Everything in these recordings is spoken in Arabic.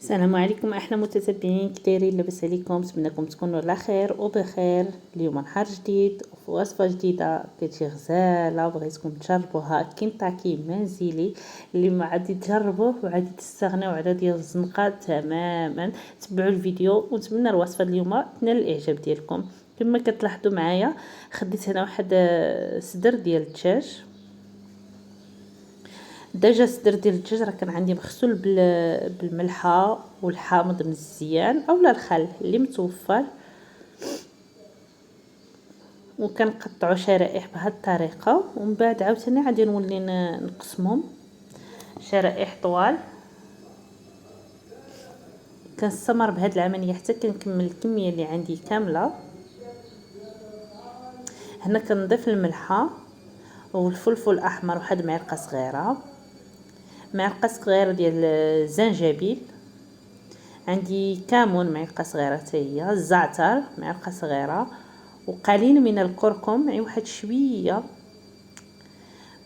السلام عليكم احلى متتبعين، كي دايرين؟ لاباس عليكم؟ نتمنىكم تكونوا على خير وبخير. اليوم نهار جديد وفي وصفه جديده كتجي غزاله، بغيتكم تجربوها. كنتاكي منزلي اللي ما عادي تجربوه وعادي تستغناو على ديال الزنقه تماما. تبعوا الفيديو ونتمنى الوصفه اليوم تنال الاعجاب ديالكم. كما كتلاحظوا معايا خديت هنا واحد صدر ديال الدجاج. دجاج صدر ديال الدجاج راه كان عندي مغسول بالملحه والحامض مزيان اولا الخل اللي متوفر، وكنقطعوا شرائح بهذه الطريقه. ومن بعد عاوتاني غادي نولي نقسمهم شرائح طوال. كنستمر بهذه العمليه حتى كنكمل الكميه اللي عندي كامله. هنا كنضيف الملحه والفلفل الاحمر، واحد معلقه صغيره، معلقه صغيره ديال الزنجبيل، عندي كمون معلقه صغيره حتى هي، الزعتر معلقه صغيره، وقليل من الكركم، معي واحد شويه،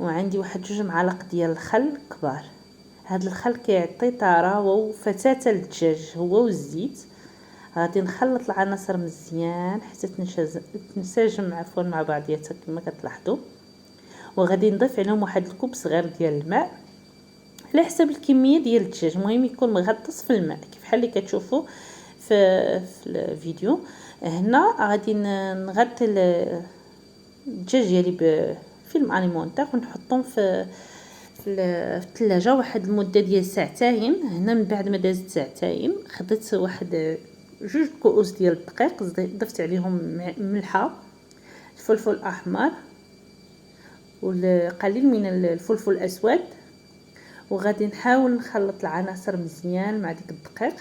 وعندي واحد 2 معالق ديال الخل كبار. هذا الخل كيعطي طراوه وفتاته للدجاج هو والزيت. غادي نخلط العناصر مزيان حتى تنسجم مع بعضياتها كما كتلاحظوا. وغادي نضيف عليهم واحد الكوب صغير ديال الماء على حسب الكميه ديال الدجاج، المهم يكون مغطس في الماء كيف بحال اللي كتشوفوا في الفيديو. هنا غادي نغطي الدجاج ديالي بفيلم اليمونتير ونحطهم في الثلاجه واحد المده ديال ساعتين. هنا من بعد ما دازت ساعتين خديت واحد 2 كؤوس ديال الدقيق، ضفت عليهم ملحه، الفلفل الاحمر والقليل من الفلفل الاسود، وغادي نحاول نخلط العناصر مزيان مع ديك الدقيق.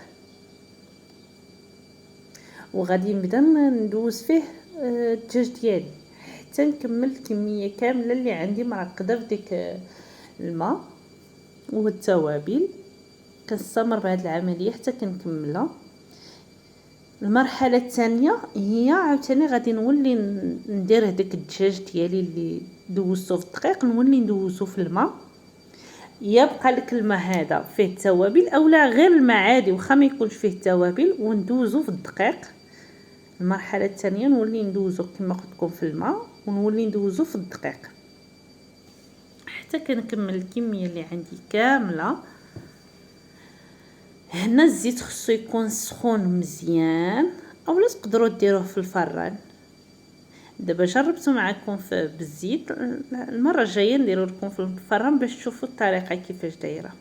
وغادي نبدا ندوز فيه الدجاج ديالي حتى نكمل الكميه كامله اللي عندي مرقده في ديك الماء والتوابل. كنستمر بهذه العمليه حتى كنكملها. المرحله الثانيه هي عاوتاني غادي نولي ندير هذاك الدجاج ديالي اللي دوزته في الدقيق، نولي ندوزو في الماء. يبقى لك الماء هذا فيه التوابل اولا غير الماء عادي واخا ما يكونش فيه التوابل، وندوزو في الدقيق. المرحله الثانيه نولي ندوزو كما قلت لكم في الماء، ونولي ندوزو في الدقيق حتى كنكمل الكميه اللي عندي كامله. هنا الزيت خصو يكون سخون مزيان اولا تقدروا ديروه في الفران. دابا جربته معكم بالزيت، المره الجايه نديرو لكم في الفران باش تشوفوا الطريقه كيفاش دايره.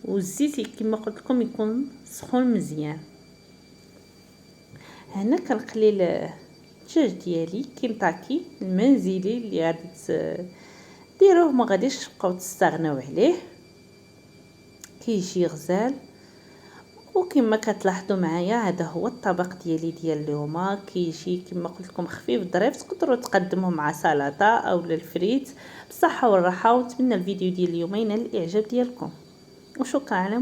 والزيت كما قلت لكم يكون سخون مزيان. هنا كنقلي الدجاج ديالي كنتاكي المنزلي اللي غادي ديروه، ما غاديش تبقاو تستغناو عليه، كيجي غزال. وكما كتلاحظوا معايا هذا هو الطبق ديالي ديال اليوم. كيجي كما قلت لكم خفيف ظريف، تقدروا تقدموه مع سلطه او الفريت بالصحه والراحه. ونتمنى الفيديو ديال اليوم ينال الاعجاب ديالكم، وشكرا على